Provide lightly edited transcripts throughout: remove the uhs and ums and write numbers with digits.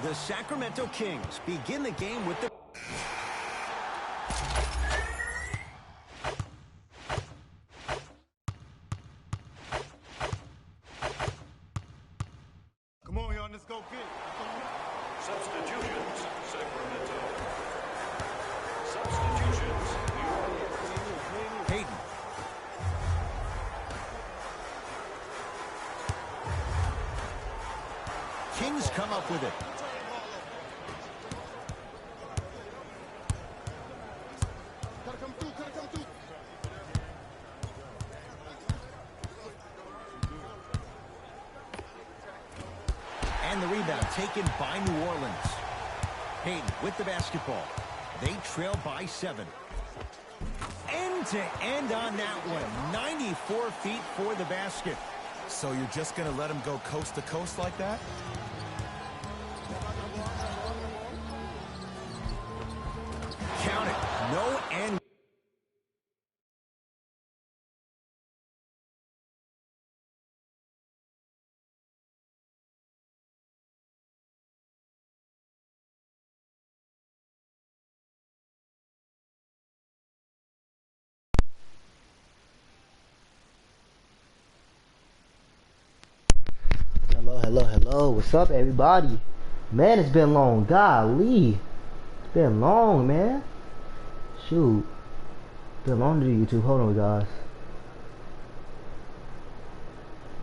The Sacramento Kings begin the game with the... Come on, y'all, let's go get it. Substitutions, Sacramento. Substitutions, New Orleans. Hayden. Kings come up with it. And the rebound taken by New Orleans. Hayden with the basketball. They trail by 7. End to end on that one. 94 feet for the basket. So you're just going to let him go coast to coast like that? Count it. No end. Hello. What's up, everybody? Man, it's been long. Golly. It's been long, man. Shoot. Been long to do YouTube. Hold on, guys.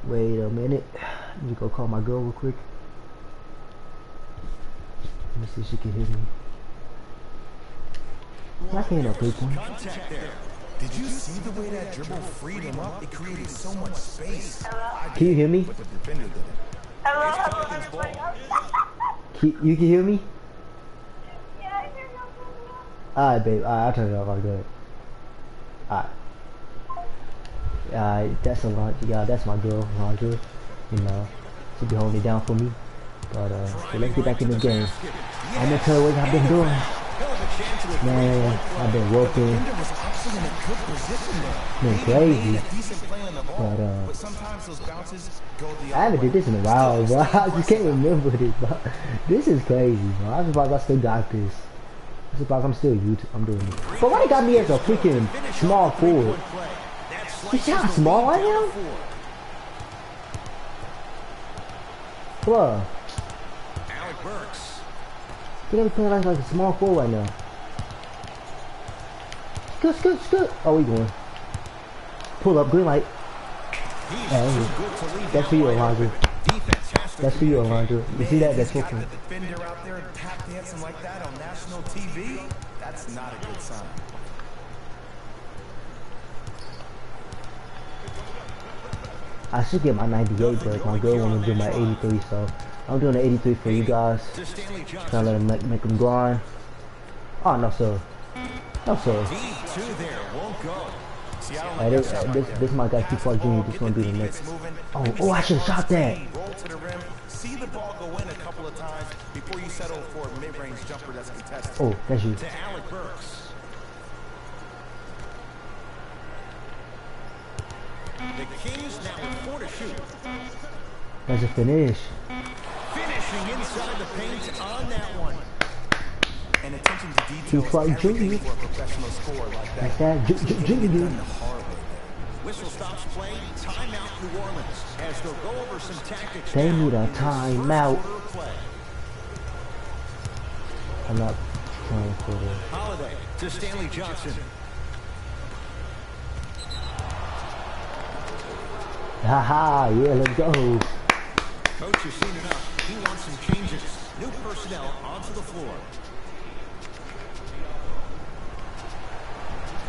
Wait a minute. Let me go call my girl real quick. Let me see if she can hear me. I can't play point. Did you see the way that dribble freed him up? It created so much space. Can you hear me? But the defender did it. You can hear me? Yeah, I hear you. Alright, babe. Alright, I'll turn it off. I'll go ahead. Alright, that's a lot. Yeah, that's my girl, Roger. You know, she'll be holding it down for me. But, so let's get back in the game. I'm gonna tell you what I've been doing. Man, I've been working. Been crazy. But, I haven't did this in a while, bro. I just can't remember this, bro. This is crazy, bro. I'm surprised I still got this. I'm surprised I'm still YouTube. I'm doing this. But why they got me as a freaking small forward? You see how small I am? Bro. Alec Burks. You never playing like a small forward right now. Scoot. Oh, we going. Pull up, green light. That's for you, Alonzo. That's for you, Alonzo. You see that? That's for you. Defender out there tap dancing like that on national TV? That's not a good sign. I should get my 98, but my girl wanna do my 83, so I'm doing the 83 for you guys. Trying to let them make them grind. Oh no, sir. No, sir. Hey, this my guy, T-Park Jr. This gonna be the next. Oh, I should have shot that. Roll to the rim. See the ball go in a couple of times before you settle for a mid-range jumper that's contested. Oh, that's you. To Alec Burks. The Kings now with 4 to shoot. That's a finish. Finishing inside the paint on that one. And attention to detail is everything for a professional scorer like that. Junior. Whistle stops play. Timeout New Orleans as they'll go over some tactics. They need a timeout. I'm not playing for this. Holiday to Stanley Johnson. Haha, yeah, let's go. Coach has seen enough. He wants some changes. New personnel onto the floor.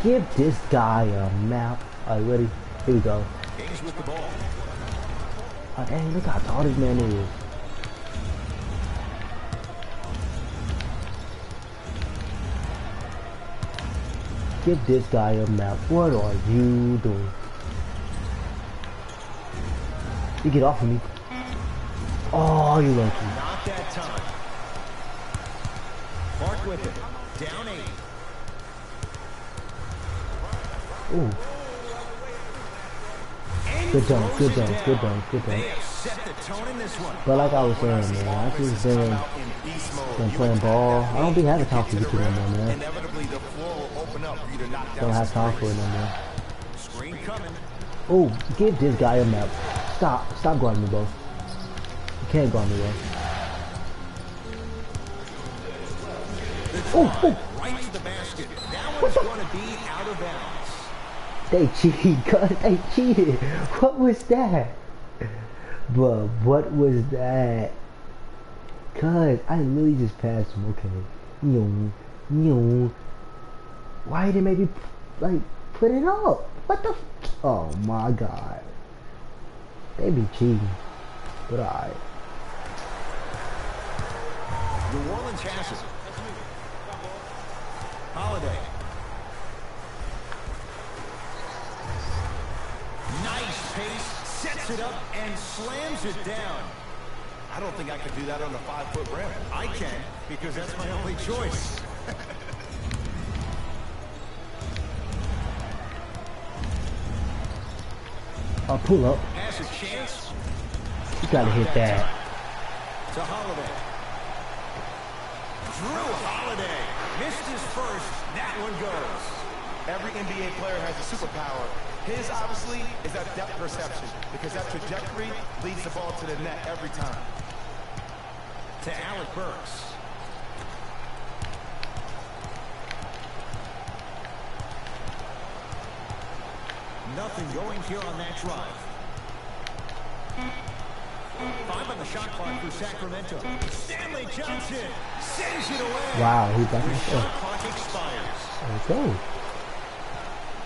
Give this guy a map. Alright, ready? Here we go. Kings with the ball. Oh, dang, look how tall this man is. Give this guy a map. What are you doing? You get off of me. Oh, you lucky. Not that time. Mark with it. Down 8. Ooh. Good dunk, good dunk, good dunk, good They dunk. have set the tone in this one. But like I was saying, man, I just been playing ball. I don't think I have time for YouTube no more, man. Inevitably, the floor will open up for you to knock down. Don't have time for it no more. Screen coming. Oh, give this guy a map. Stop guarding me, bro. You can't guard me, bro. Oh, Right to the basket. That one's going to be out of bounds. they cheated, cuz they cheated. What was that? Bro, what was that? Cuz I literally just passed him, okay. Why did they make me like put it up? What the oh my god. They be cheating. But alright. New Orleans has it. Holiday. Nice pace, sets it up and slams it down. I don't think I could do that on a 5-foot rim. I can, because that's my only choice. I'll pull up. Has a chance. You gotta hit that. To Holiday. Drew Holiday missed his first. That one goes. Every NBA player has a superpower. His, obviously, is that depth perception, because that trajectory leads the ball to the net every time. To Alec Burks. Nothing going here on that drive. 5 on the shot clock for Sacramento. Stanley Johnson sends it away. Wow, he got The me. shot clock expires. Okay.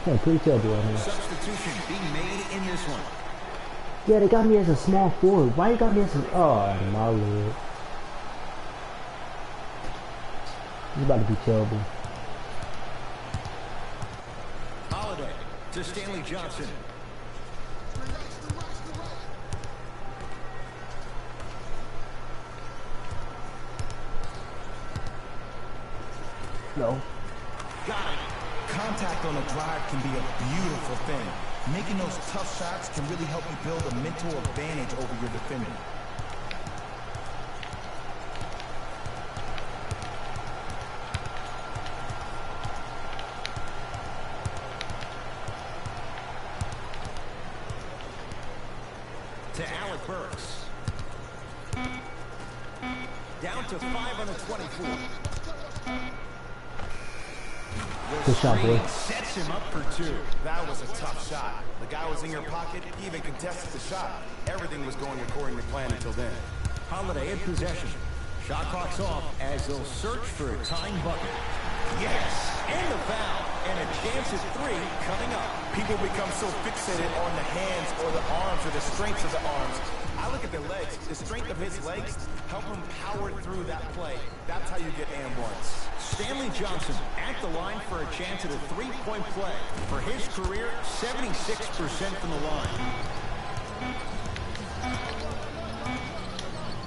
Yeah, pretty terrible right here. Substitution being made in this one. Yeah, they got me as a small forward. Why you got me as a... Oh, my lord. It's about to be terrible. Holiday to Stanley Johnson. No. Got it. Contact on a drive can be a beautiful thing. Making those tough shots can really help you build a mental advantage over your defender. To Alec Burks. Down to 5 on the 24. Good shot, boy. Sets him up for 2. That was a tough shot. The guy was in your pocket. He even contested the shot. Everything was going according to plan until then. Holiday in possession. Shot clock's off as they'll search for a tying bucket. Yes! And the foul. And a chance at 3 coming up. People become so fixated on the hands or the arms or the strengths of the arms. I look at the legs. The strength of his legs help him power through that play. That's how you get and ones. Stanley Johnson at the line for a chance at a 3-point play. For his career, 76% from the line.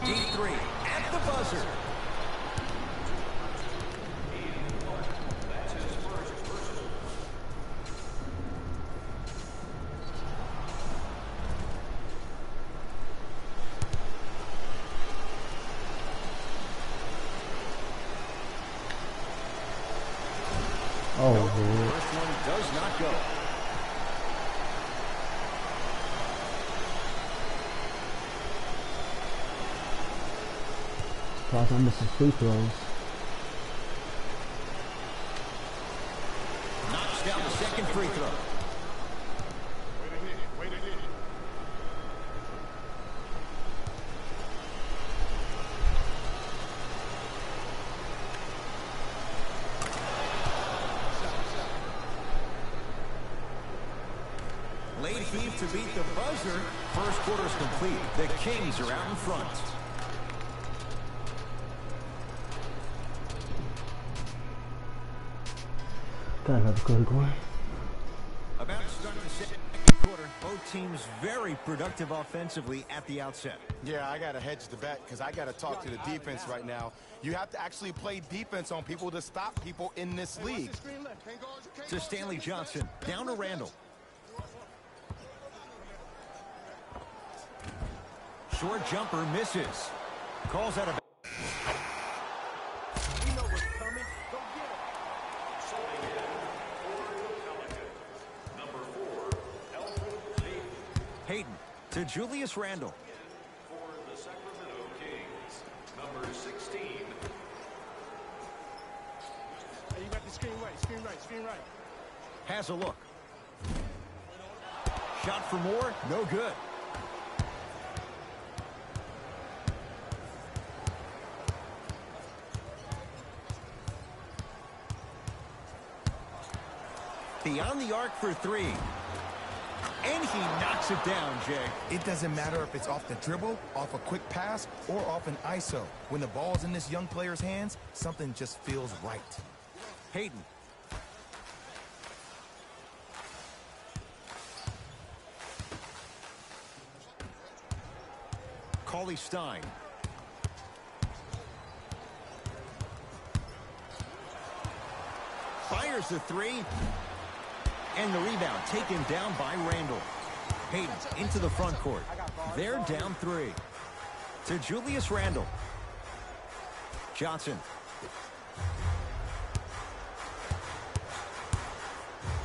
Deep 3 at the buzzer. Oh, Nope, Lord. first one does not go. Surprised I'm missing free throws. Knocks down the second free throw. Way to hit it. Late heave to beat the buzzer. First quarter's complete. The Kings are out in front. Got another quarter going. About to start the second quarter. Both teams very productive offensively at the outset. Yeah, I got to hedge the bet because I got to talk to the defense right now. You have to actually play defense on people to stop people in this league. To Stanley Johnson. Down to Randall. Short jumper misses. Calls out a... You know what's coming. Go get it. Subbing in for the Pelicans, number 4, Alfred Payton. Payton to Julius Randle. For the Sacramento Kings, number 16. Hey, you got the screen right, screen right, screen right. Has a look. Shot for more. No good. Beyond the arc for three. And he knocks it down, Jay. It doesn't matter if it's off the dribble, off a quick pass, or off an ISO. When the ball's in this young player's hands, something just feels right. Payton. Cauley Stein. Fires the three. And the rebound taken down by Randle. Payton into the front court. They're down three. To Julius Randle. Johnson.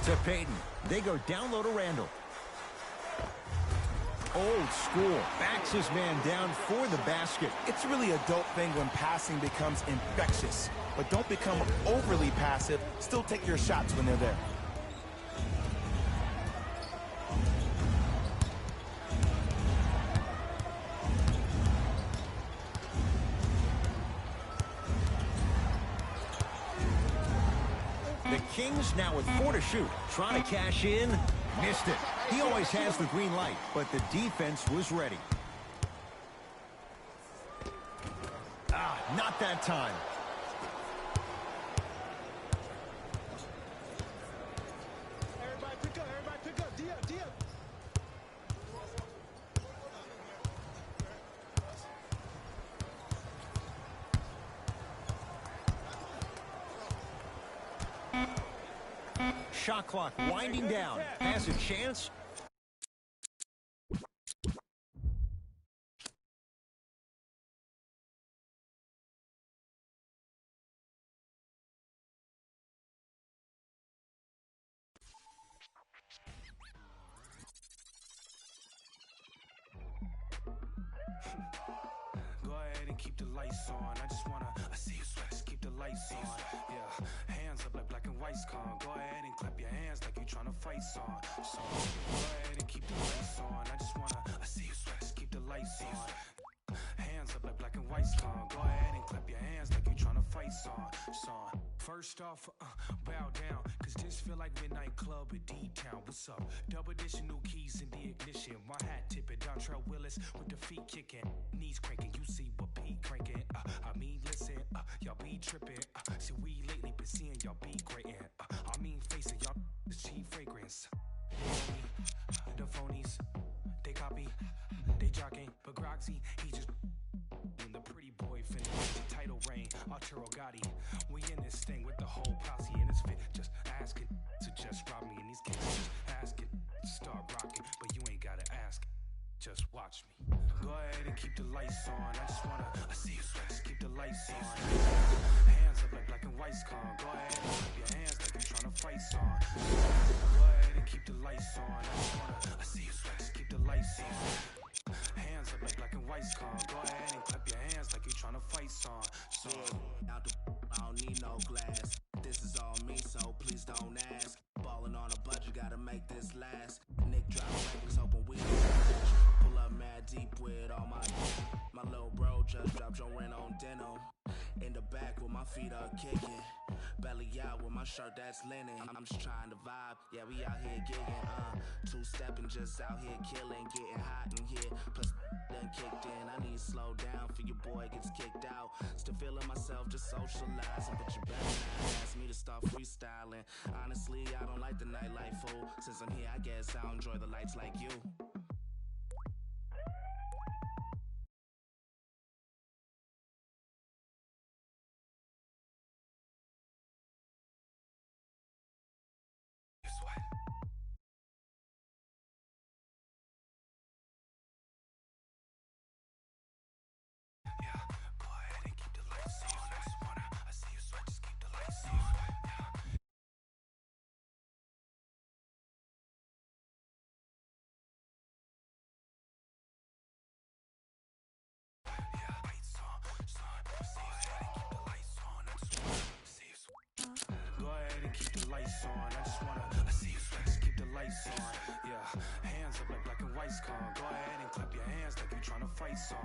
To Payton. They go down low to Randle. Old school. Backs his man down for the basket. It's really a dope thing when passing becomes infectious. But don't become overly passive. Still take your shots when they're there. The Kings now with 4 to shoot. Trying to cash in. Missed it. He always has the green light, but the defense was ready. Not that time. Everybody pick up, D up, D up. Shot clock winding down. Has a chance. Go ahead and keep the lights on. I just wanna, I see you sweat, just keep the lights on. Yeah, hands up like black and white's con. Go ahead and clap your hands like you tryna fight song. So, go ahead and keep the lights on. I just wanna, I see you sweat, just keep the lights on. Hands up like black and white's con. Go ahead and clap your hands like you tryna fight song. First off, bow down, cause this feel like midnight club at D-Town. What's up? Double additional keys in the ignition. My hat tipping, Dontrell Willis with the feet kicking. Knees cranking, you see what Pete cranking. I mean, listen, y'all be tripping. See, we lately been seeing y'all be grading. I mean, facing y'all is cheap fragrance. The phonies, they copy, they jocking. But Groxy, he just and the pretty boy finna get the title reign. Arturo Gotti, we in this thing with the whole posse in his fit. Just asking to just rob me, and these kids just asking to start rocking. But you ain't gotta ask, just watch me. Go ahead and keep the lights on. I just wanna, I see you sweat, just keep the lights on. Hands up like black and white's con. Go ahead and clap your hands like you tryna fight song. Go ahead and keep the lights on. I just wanna, I see you sweat, just keep the lights on. Hands up like black and white's con. Go ahead and clap your hands like you tryna fight song. Out the I don't need no glass. This is all me, so please don't ask. Ballin' on a budget, gotta make this last. Nick drop reckless, hoping we don't crash. Pull up mad deep with all my little bro just dropped your rent on denim. In the back with my feet up kicking. Belly out with my shirt that's linen. I'm just trying to vibe, yeah, we out here gigging. Two-stepping, just out here killing. Getting hot in here, plus done kicked in. I need to slow down for your boy gets kicked out. Still feeling myself, just socializing. But you better not ask me to start freestyling. Honestly, I don't like the nightlife, fool. Since I'm here, I guess I'll enjoy the lights like you. lights on. I just wanna see you sweat, just keep the lights on. Yeah, hands up like black and white's con. Go ahead and clap your hands like you tryna fight son.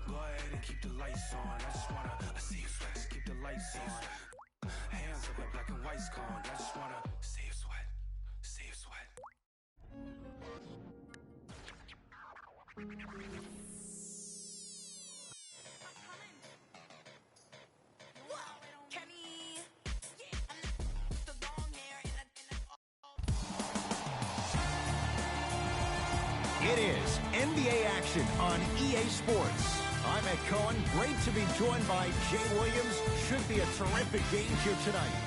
Go ahead and keep the lights on. I just wanna see you sweat, just keep the lights on. Hands up like black and white's con. I just wanna see you sweat, see you sweat. It is NBA action on EA Sports. I'm Ed Cohen. Great to be joined by Jay Williams. Should be a terrific game here tonight.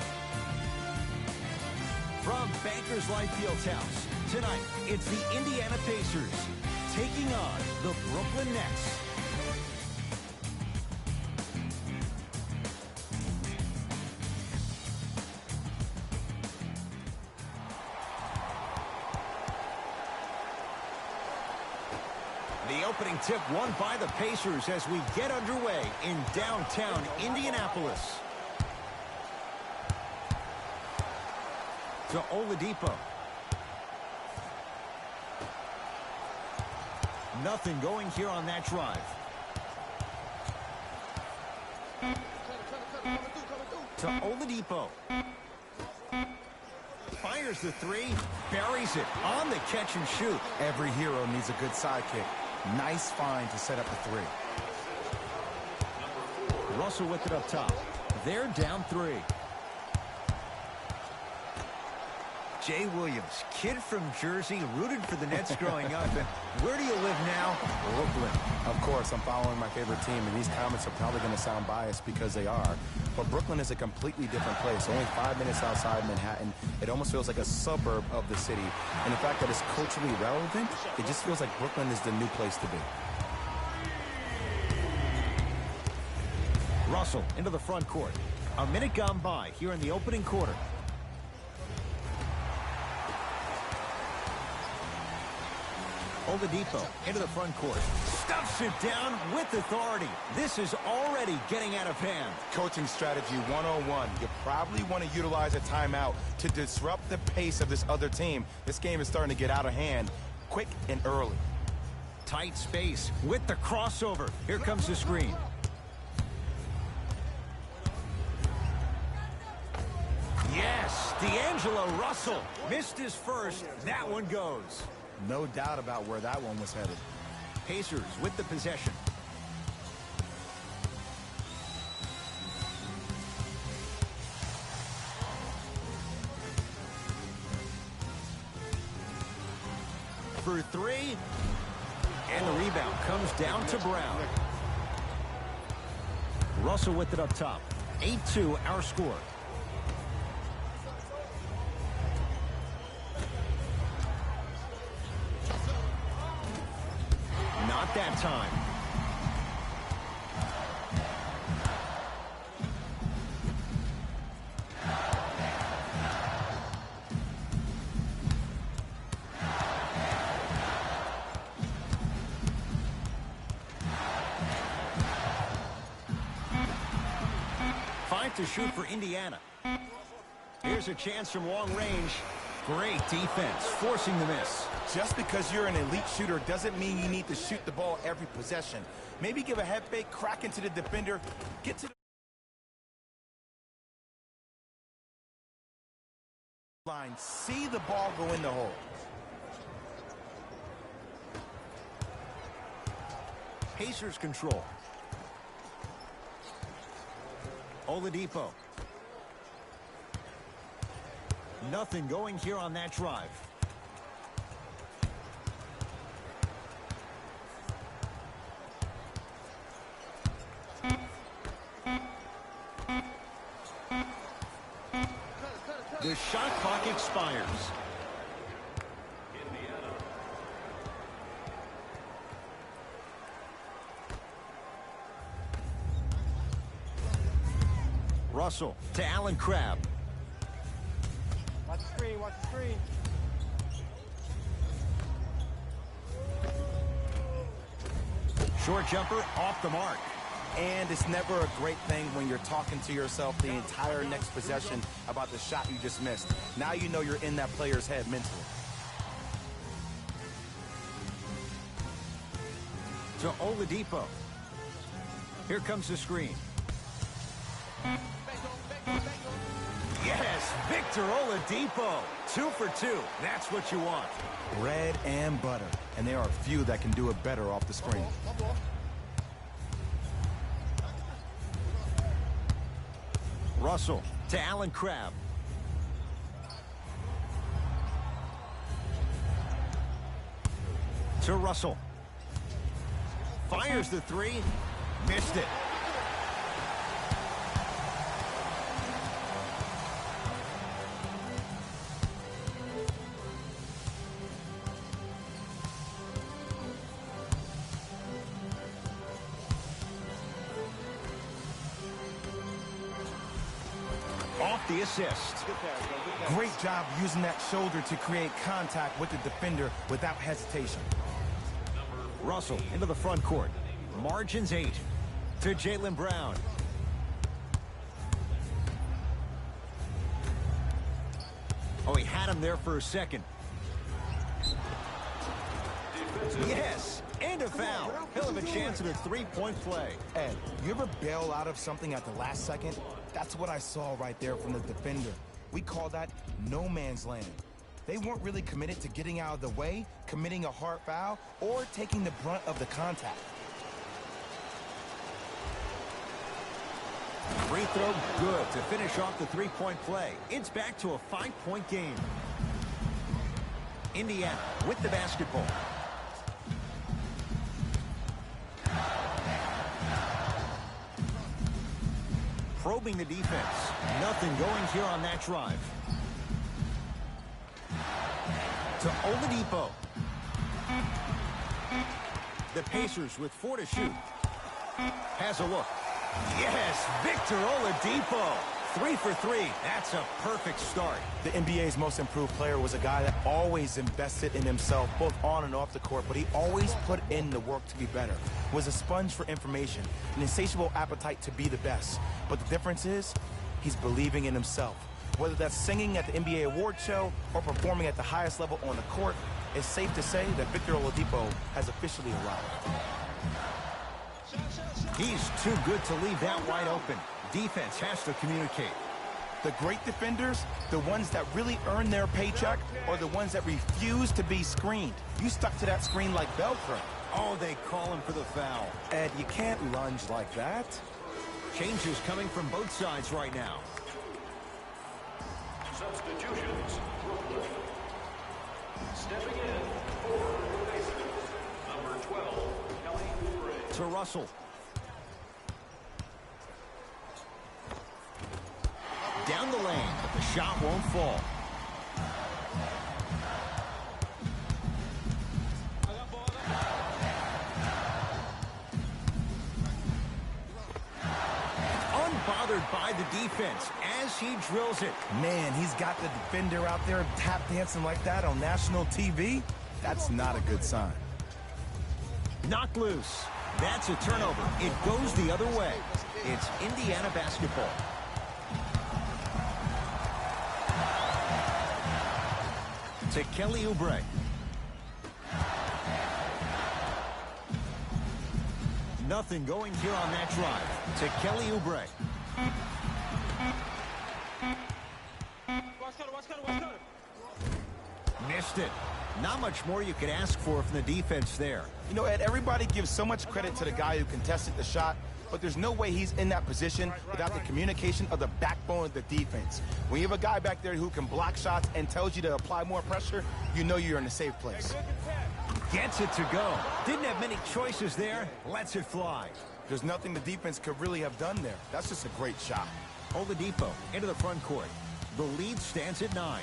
From Bankers Life Fieldhouse, tonight it's the Indiana Pacers taking on the Brooklyn Nets. The opening tip won by the Pacers as we get underway in downtown Indianapolis. To Oladipo. Nothing going here on that drive. To Oladipo. Fires the three, buries it on the catch and shoot. Every hero needs a good sidekick. Nice find to set up the three. Russell with it up top. They're down three. Jay Williams, kid from Jersey, rooted for the Nets growing up. And where do you live now? Brooklyn. Of course, I'm following my favorite team, and these comments are probably going to sound biased because they are. But Brooklyn is a completely different place. Only 5 minutes outside Manhattan. It almost feels like a suburb of the city. And the fact that it's culturally relevant, it just feels like Brooklyn is the new place to be. Russell into the front court. A minute gone by here in the opening quarter. Oladipo into the front court. Stuffs it down with authority. This is already getting out of hand. Coaching strategy 101. You probably want to utilize a timeout to disrupt the pace of this other team. This game is starting to get out of hand quick and early. Tight space with the crossover. Here comes the screen. Yes, D'Angelo Russell missed his first. That one goes. No doubt about where that one was headed. Pacers with the possession. For three. And the rebound comes down to Brown. Russell with it up top. 8-2 our score. Not that time. Five to shoot for Indiana. Here's a chance from long range. Great defense, forcing the miss. Just because you're an elite shooter doesn't mean you need to shoot the ball every possession. Maybe give a head fake, crack into the defender, get to the line, see the ball go in the hole. Pacers control. Oladipo. Nothing going here on that drive. The shot clock expires. Indiana. Russell to Allen Crabbe. Watch the screen, watch the screen. Short jumper off the mark. And it's never a great thing when you're talking to yourself the entire next possession about the shot you just missed. Now you know you're in that player's head mentally. To Oladipo. Here comes the screen. Yes, Victor Oladipo. 2 for 2. That's what you want. Bread and butter. And there are few that can do it better off the screen. Russell to Allen Crabbe. To Russell. Fires the three. Missed it. Off the assist. Great job using that shoulder to create contact with the defender without hesitation. Russell into the front court. Margins 8 to Jaylen Brown. Oh, he had him there for a second. Yes, and a foul. He'll have a chance at a three-point play. Ed, you ever bail out of something at the last second? That's what I saw right there from the defender. We call that no man's land. They weren't really committed to getting out of the way, committing a hard foul, or taking the brunt of the contact. Free throw good to finish off the three-point play. It's back to a 5-point game. Indiana with the basketball. Probing the defense. Nothing going here on that drive. To Oladipo. The Pacers with 4 to shoot. Has a look. Yes, Victor Oladipo. 3 for 3. That's a perfect start. The NBA's most improved player was a guy that always invested in himself, both on and off the court, but he always put in the work to be better. Was a sponge for information, an insatiable appetite to be the best. But the difference is, he's believing in himself. Whether that's singing at the NBA award show or performing at the highest level on the court, it's safe to say that Victor Oladipo has officially arrived. He's too good to leave that wide open. Defense has to communicate. The great defenders, the ones that really earn their paycheck, are the ones that refuse to be screened. You stuck to that screen like Velcro. Oh, they call him for the foul. Ed, you can't lunge like that. Changes coming from both sides right now. Substitutions. Brooklyn. Stepping in for the Pacers. Number 12, Kelly Oubre. To Russell. Down the lane, but the shot won't fall. Unbothered by the defense as he drills it. Man, he's got the defender out there tap dancing like that on national TV. That's not a good sign. Knocked loose. That's a turnover. It goes the other way. It's Indiana basketball. To Kelly Oubre. Nothing going here on that drive. To Kelly Oubre. Missed it. Not much more you could ask for from the defense there. You know, Ed, everybody gives so much credit to the guy who contested the shot, but there's no way he's in that position without the communication of the backbone of the defense. When you have a guy back there who can block shots and tells you to apply more pressure, you know you're in a safe place. Gets it to go. Didn't have many choices there. Lets it fly. There's nothing the defense could really have done there. That's just a great shot. Oladipo into the front court. The lead stands at 9.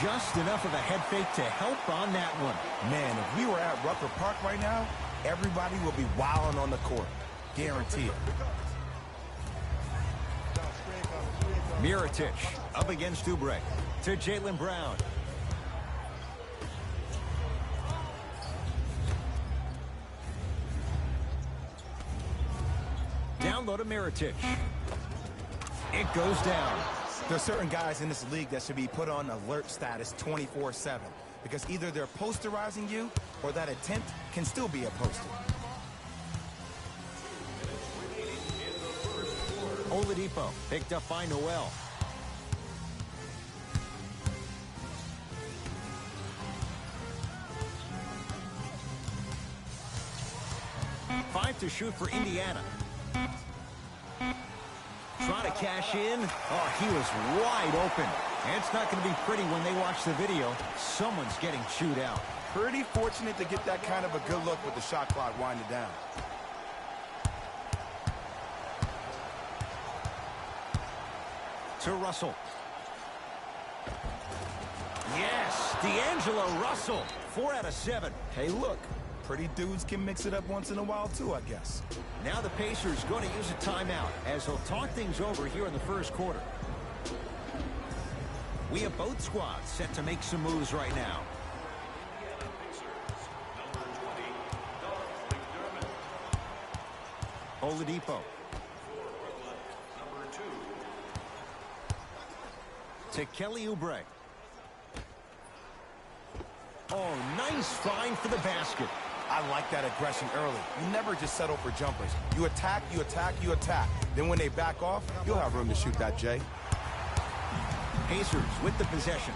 Just enough of a head fake to help on that one. Man, if we were at Rucker Park right now, everybody will be wilding on the court. Guarantee it. Mirotic up against Oubre. to Jaylen Brown. Down low to Mirotic. It goes down. There's certain guys in this league that should be put on alert status 24/7 because either they're posterizing you or that attempt can still be a poster. Oladipo picked up by Noel. Five to shoot for Indiana. Trying to cash in. Oh, he was wide open. And it's not going to be pretty when they watch the video. Someone's getting chewed out. Pretty fortunate to get that kind of a good look with the shot clock winding down. To Russell. Yes, D'Angelo Russell. 4 out of 7. Hey, look. Pretty dudes can mix it up once in a while, too, I guess. Now the Pacers going to use a timeout as they'll talk things over here in the first quarter. We have both squads set to make some moves right now. Oladipo. To Kelly Oubre. Oh, nice find for the basket. I like that aggression early. You never just settle for jumpers. You attack, you attack, you attack. Then when they back off, you'll have room to shoot that, Jay. Pacers with the possession.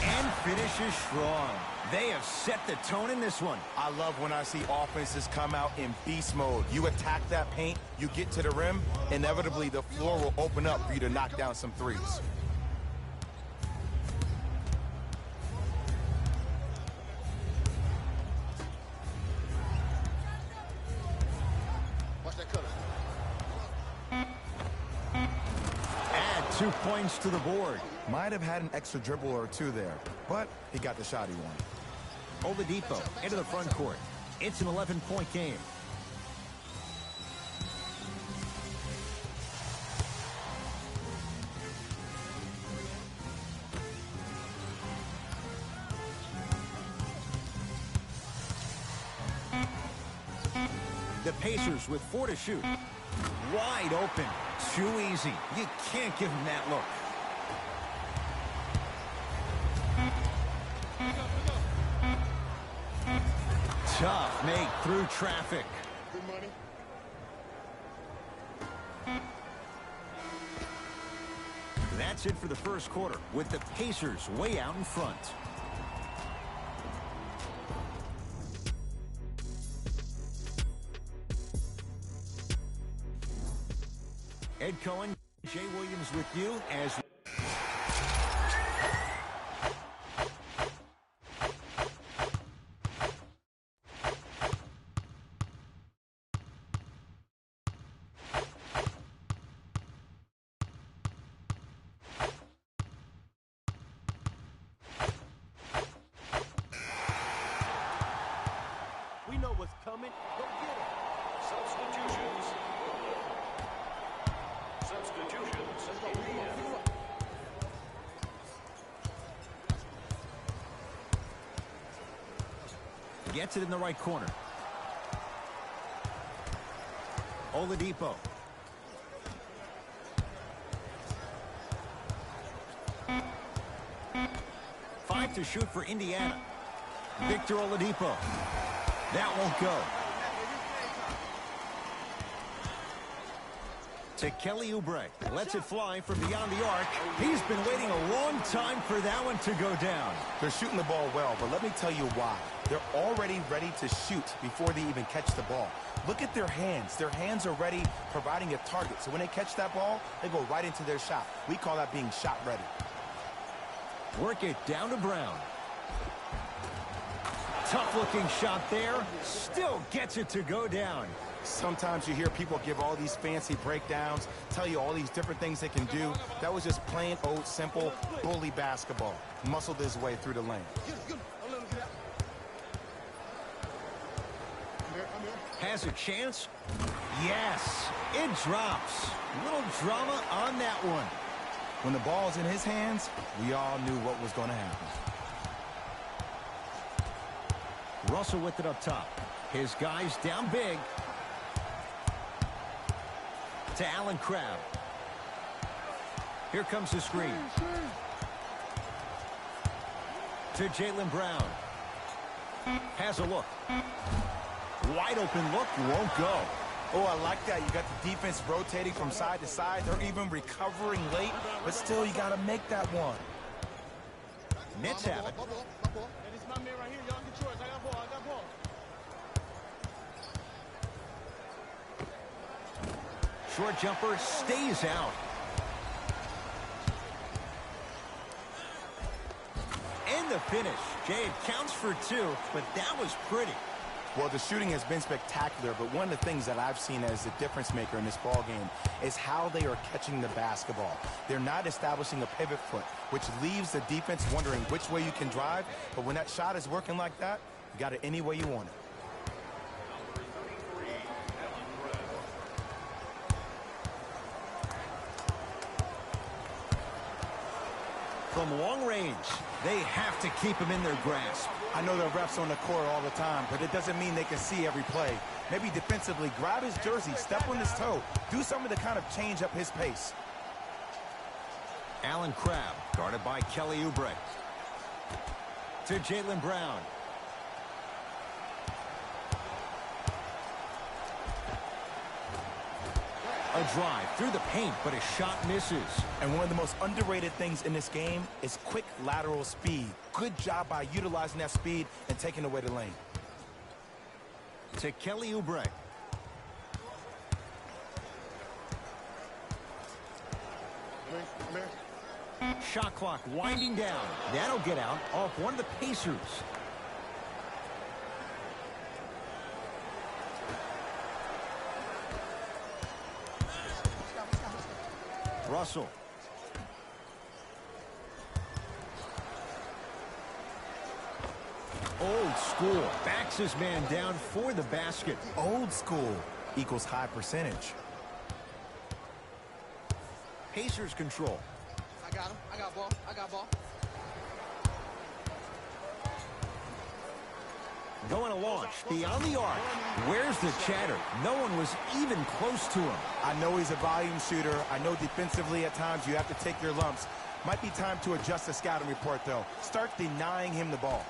And finishes strong. They have set the tone in this one. I love when I see offenses come out in beast mode. You attack that paint, you get to the rim, inevitably the floor will open up for you to knock down some threes. Add 2 points to the board. Might have had an extra dribble or two there, but he got the shot he wanted. Oladipo into the front court. It's an 11-point game. The Pacers with 4 to shoot. Wide open. Too easy. You can't give him that look. Tough make through traffic. Good money. That's it for the first quarter with the Pacers way out in front. Ed Cohen, Jay Williams with you as We know what's coming. Go get it. Substitutions. Substitutions. gets it in the right corner. Oladipo. Five to shoot for Indiana. Victor Oladipo. That won't go. To Kelly Oubre. Lets it fly from beyond the arc. He's been waiting a long time for that one to go down. They're shooting the ball well, but let me tell you why. They're already ready to shoot before they even catch the ball. Look at their hands. Their hands are ready, providing a target. So when they catch that ball, they go right into their shot. We call that being shot ready. Work it down to Brown. Tough-looking shot there. Still gets it to go down. Sometimes you hear people give all these fancy breakdowns, tell you all these different things they can do. That was just plain old simple bully basketball. Muscled his way through the lane. Get him. I'll let him get out. I'm here. Has a chance. Yes, it drops. Little drama on that one. When the ball's in his hands, we all knew what was going to happen. Russell with it up top. His guys down big. To Allen Crabbe. Here comes the screen. To Jaylen Brown. Has a look. Wide open look, won't go. Oh, I like that. You got the defense rotating from side to side. They're even recovering late, but still, you got to make that one. Nets have it. And it's my man right here. Y'all get yours. I got ball. I got ball. Short jumper stays out. And the finish. Jay, it counts for two, but that was pretty. Well, the shooting has been spectacular, but one of the things that I've seen as the difference maker in this ball game is how they are catching the basketball. They're not establishing a pivot foot, which leaves the defense wondering which way you can drive, but when that shot is working like that, you got it any way you want it. From long range, they have to keep him in their grasp. I know there are refs on the court all the time, but it doesn't mean they can see every play. Maybe defensively, grab his jersey, step on his toe, do something to kind of change up his pace. Allen Crabbe, guarded by Kelly Oubre. To Jaylen Brown. A drive through the paint, but his shot misses. And one of the most underrated things in this game is quick lateral speed. Good job by utilizing that speed and taking away the lane. To Kelly Oubre. Shot clock winding down. That'll get out off one of the Pacers. Russell. Old school. Backs his man down for the basket. Old school equals high percentage. Pacers control. I got him. I got ball. I got ball. Going to launch beyond the arc. Where's the chatter? No one was even close to him. I know he's a volume shooter. I know defensively at times you have to take your lumps. Might be time to adjust the scouting report, though. Start denying him the ball.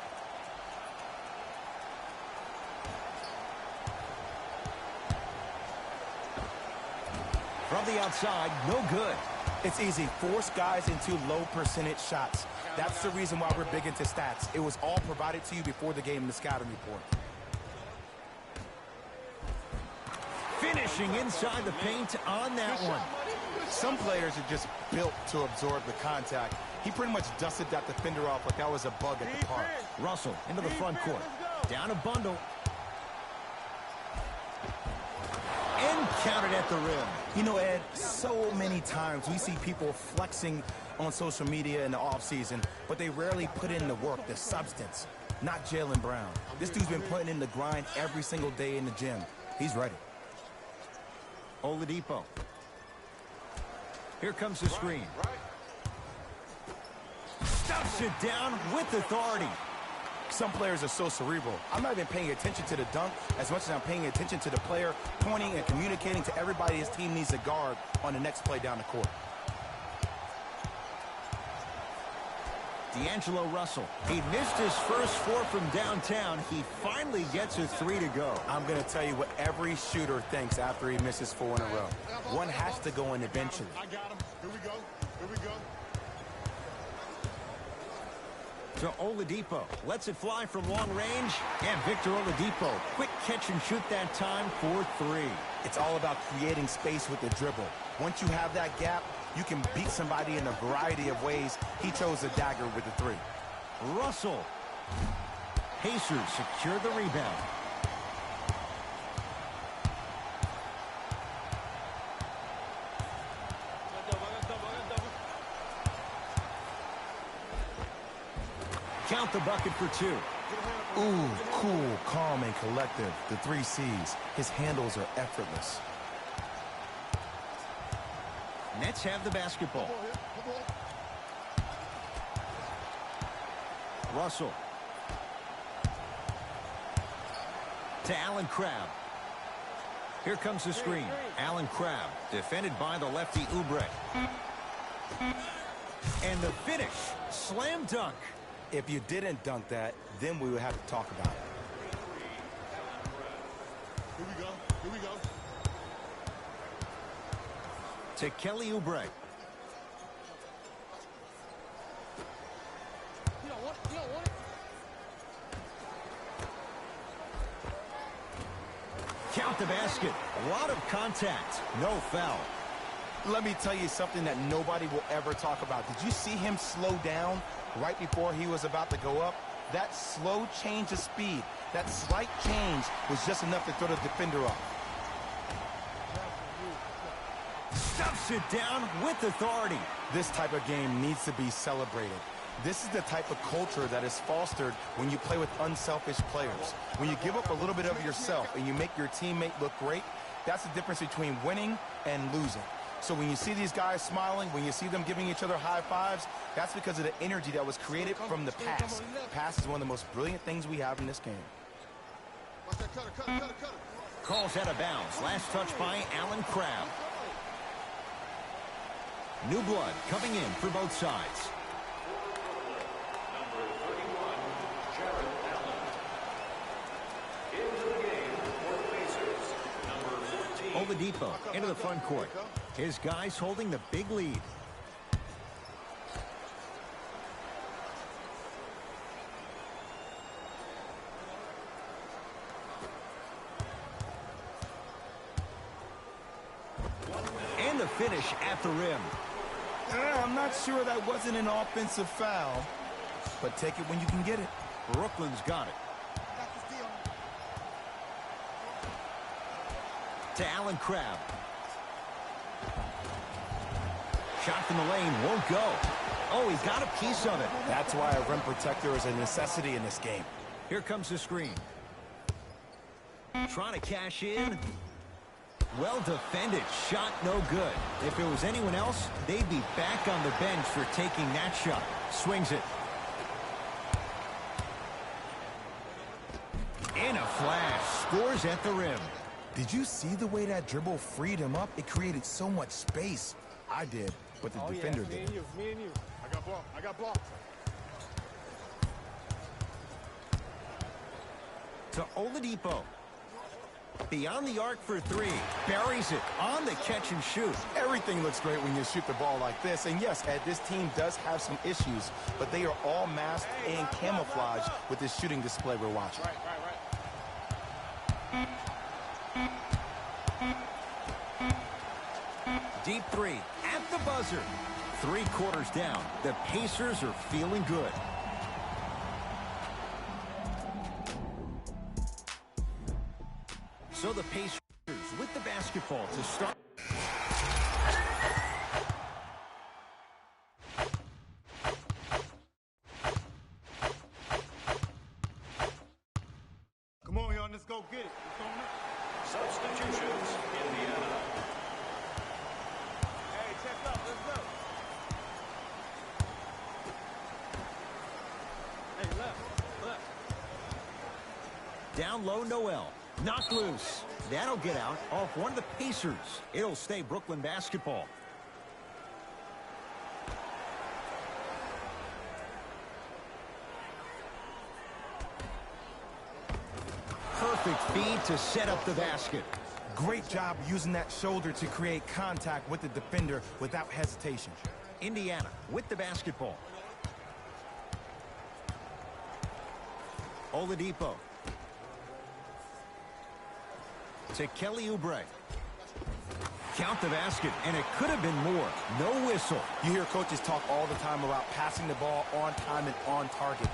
From the outside, no good. It's easy. Force guys into low percentage shots. That's the reason why we're big into stats. It was all provided to you before the game in the scouting report. Finishing inside the paint on that one. Some players are just built to absorb the contact. He pretty much dusted that defender off like that was a bug at the park. Russell into the front court. Down a bundle. And counted at the rim. You know, Ed, so many times we see people flexing on social media in the offseason, but they rarely put in the work, the substance. Not Jaylen Brown. This dude's been putting in the grind every single day in the gym. He's ready. Oladipo. Here comes the screen. Stuffs it down with authority. Some players are so cerebral. I'm not even paying attention to the dunk as much as I'm paying attention to the player, pointing and communicating to everybody his team needs a guard on the next play down the court. D'Angelo Russell. He missed his first four from downtown. He finally gets a three to go. I'm going to tell you what every shooter thinks after he misses 4 in a row. One has to go in eventually. I got him. Here we go. Here we go. To Oladipo. Lets it fly from long range. And Victor Oladipo. Quick catch and shoot that time for three. It's all about creating space with the dribble. Once you have that gap, you can beat somebody in a variety of ways. He chose a dagger with the three. Russell. Pacers secure the rebound. Count the bucket for two. Ooh, cool, calm, and collective. The 3 C's. His handles are effortless. Nets have the basketball. Russell. To Allen Crabbe. Here comes the screen. Allen Crabbe, defended by the lefty Oubre. And the finish, slam dunk. If you didn't dunk that, then we would have to talk about it. Here we go. Here we go. To Kelly Oubre. You don't want it. You don't want it. Count the basket. A lot of contact. No foul. Let me tell you something that nobody will ever talk about. Did you see him slow down right before he was about to go up? That slow change of speed, that slight change was just enough to throw the defender off. Stuffs it down with authority. This type of game needs to be celebrated. This is the type of culture that is fostered when you play with unselfish players. When you give up a little bit of yourself and you make your teammate look great, that's the difference between winning and losing. So when you see these guys smiling, when you see them giving each other high fives, that's because of the energy that was created from the pass. Pass is one of the most brilliant things we have in this game. Watch that cutter, cutter, cutter, cutter. Calls out of bounds. Last touch by Allen Crabbe. New blood coming in for both sides. Number 31, Jared Allen. Into the game for the Pacers. Number 14. Oladipo into the front court. His guys holding the big lead. And the finish at the rim. I'm not sure that wasn't an offensive foul, but take it when you can get it. Brooklyn's got it. To Allen Crabbe. Shot from the lane won't go. Oh, he got a piece of it. That's why a rim protector is a necessity in this game. Here comes the screen. Trying to cash in. Well defended. Shot no good. If it was anyone else, they'd be back on the bench for taking that shot. Swings it. In a flash. Scores at the rim. Did you see the way that dribble freed him up? It created so much space. I did, but the defender Me did. and you. Me and you. I got blocked. I got blocked. To Oladipo. Beyond the arc for 3. Buries it on the catch and shoot. Everything looks great when you shoot the ball like this. And yes, Ed, this team does have some issues, but they are all masked and camouflaged with this shooting display we're watching. Right. Deep 3 at the buzzer. 3 quarters down. The Pacers are feeling good. So the Pacers with the basketball to start. Come on, y'all. Let's go get it. Substitutions, Indiana. Hey, check up. Let's go. Hey, left. Down low, Noel. Knocked loose. That'll get out off one of the Pacers. It'll stay Brooklyn basketball. Perfect feed to set up the basket. Great job using that shoulder to create contact with the defender without hesitation. Indiana with the basketball. Oladipo. To Kelly Oubre. Count the basket, and it could have been more. No whistle. You hear coaches talk all the time about passing the ball on time and on target.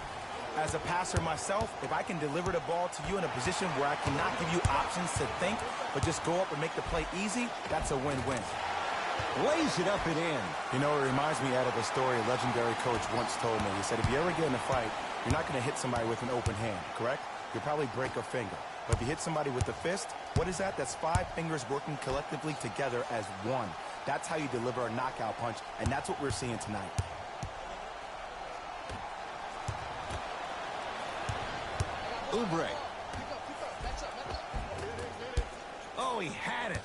As a passer myself, if I can deliver the ball to you in a position where I cannot give you options to think, but just go up and make the play easy, that's a win-win. Lays it up and in. You know, it reminds me out of a story a legendary coach once told me. He said, if you ever get in a fight, you're not going to hit somebody with an open hand, correct? You'll probably break a finger. But if you hit somebody with the fist, what is that? That's 5 fingers working collectively together as one. That's how you deliver a knockout punch, and that's what we're seeing tonight. Oubre. Oh, he had it.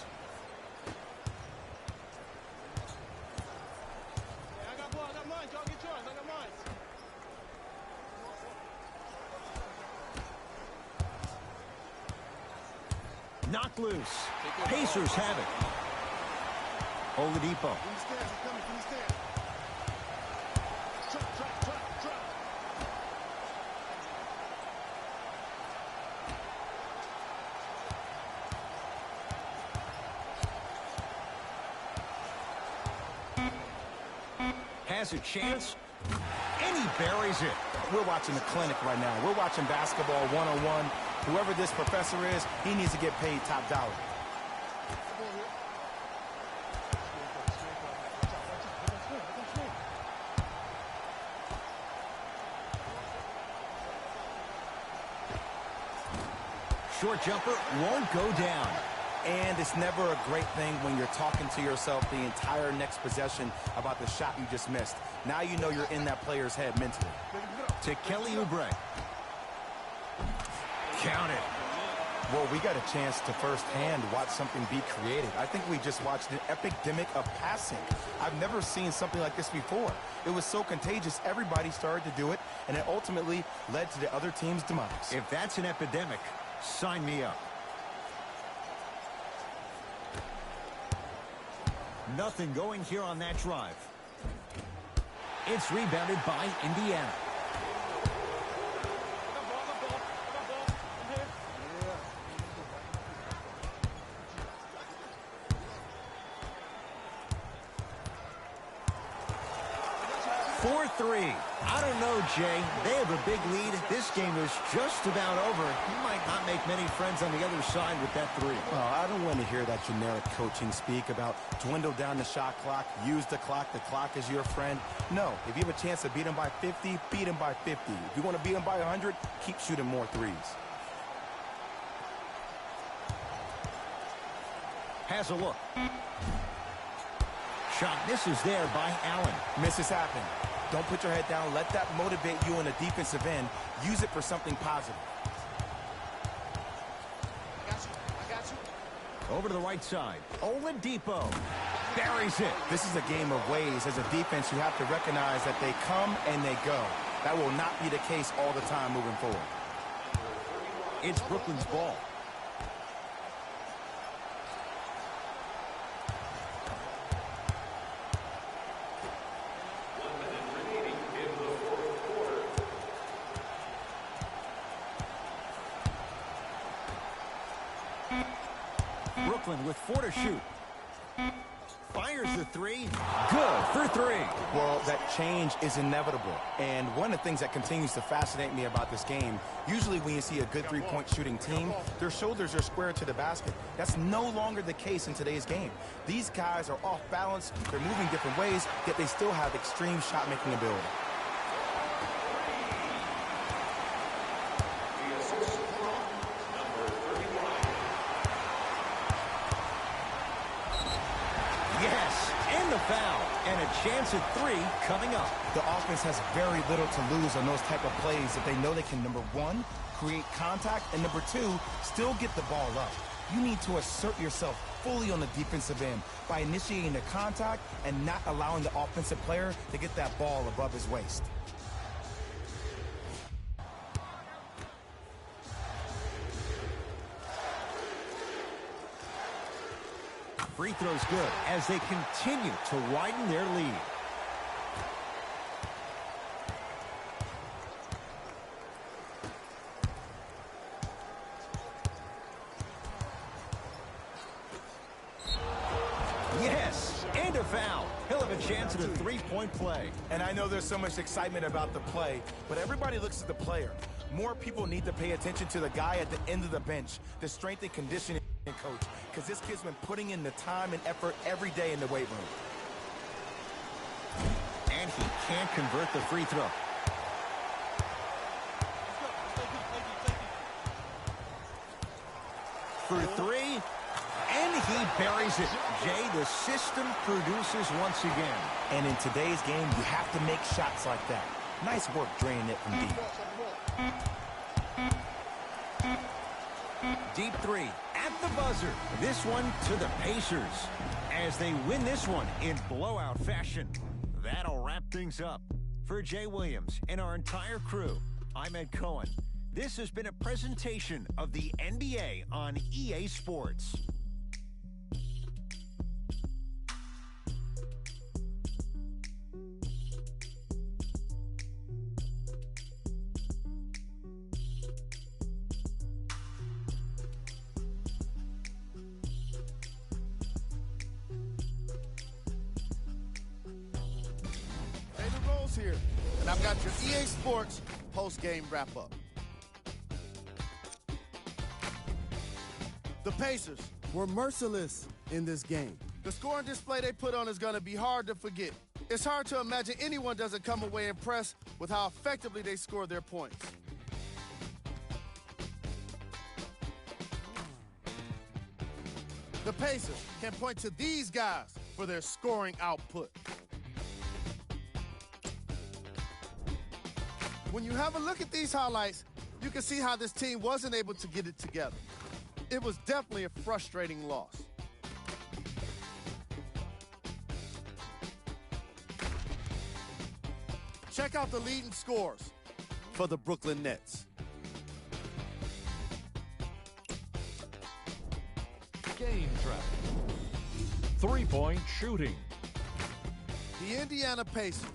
I got mine. Y'all get yours. I got mine. Knocked loose. Pacers have it. Oladipo. From the stands, he's coming from the stands. Trap. Has a chance, and he buries it. We're watching a clinic right now. We're watching basketball one-on-one. Whoever this professor is, he needs to get paid top dollar. Short jumper won't go down. And it's never a great thing when you're talking to yourself the entire next possession about the shot you just missed. Now you know you're in that player's head mentally. To Kelly Oubre. Count it. Well, we got a chance to firsthand watch something be created. I think we just watched an epidemic of passing. I've never seen something like this before. It was so contagious, everybody started to do it, and it ultimately led to the other team's demise. If that's an epidemic, sign me up. Nothing going here on that drive. It's rebounded by Indiana. For 3. I don't know, Jay. They have a big lead. This game is just about over. He might not make many friends on the other side with that 3. Well, I don't want to hear that generic coaching speak about dwindle down the shot clock, use the clock is your friend. No, if you have a chance to beat him by 50, beat him by 50. If you want to beat him by 100, keep shooting more threes. Has a look. Shot misses there by Allen. Misses happen. Don't put your head down. Let that motivate you on the defensive end. Use it for something positive. I got you. Over to the right side. Oladipo buries it. This is a game of ways. As a defense, you have to recognize that they come and they go. That will not be the case all the time moving forward. It's Brooklyn's ball. Brooklyn with 4 to shoot. Fires the 3. Good for 3. Well, that change is inevitable. And one of the things that continues to fascinate me about this game, usually when you see a good three-point shooting team, their shoulders are square to the basket. That's no longer the case in today's game. These guys are off balance, they're moving different ways, yet they still have extreme shot-making ability. Foul and a chance at 3 coming up. The offense has very little to lose on those type of plays if they know they can, number 1, create contact, and number 2, still get the ball up. You need to assert yourself fully on the defensive end by initiating the contact and not allowing the offensive player to get that ball above his waist. Free throw's good as they continue to widen their lead. Yes, and a foul. He'll have a chance at a three-point play. And I know there's so much excitement about the play, but everybody looks at the player. More people need to pay attention to the guy at the end of the bench, the strength and conditioning coach, because this kid's been putting in the time and effort every day in the weight room. And he can't convert the free throw. for three, and he buries it. Jay, the system produces once again. And in today's game, you have to make shots like that. Nice work draining it from deep. Deep three at the buzzer. This one to the Pacers as they win this one in blowout fashion. That'll wrap things up. For Jay Williams and our entire crew, I'm Ed Cohen. This has been a presentation of the NBA on EA Sports. Here, and I've got your EA Sports post-game wrap-up. The Pacers were merciless in this game. The scoring display they put on is going to be hard to forget. It's hard to imagine anyone doesn't come away impressed with how effectively they scored their points. The Pacers can point to these guys for their scoring output. When you have a look at these highlights, you can see how this team wasn't able to get it together. It was definitely a frustrating loss. Check out the leading scores for the Brooklyn Nets. Game trap. Three-point shooting. The Indiana Pacers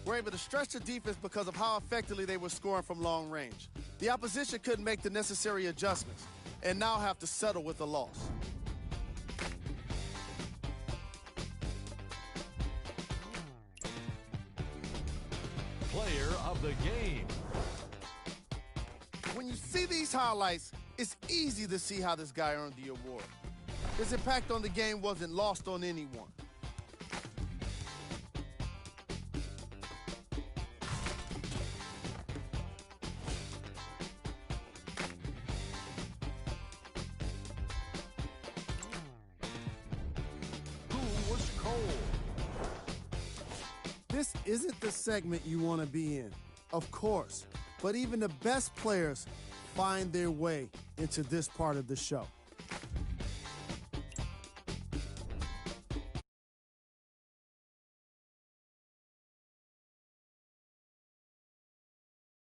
were able to stretch the defense because of how effectively they were scoring from long range. The opposition couldn't make the necessary adjustments and now have to settle with a loss. Player of the game. When you see these highlights, it's easy to see how this guy earned the award. His impact on the game wasn't lost on anyone. This isn't the segment you want to be in, of course, but even the best players find their way into this part of the show.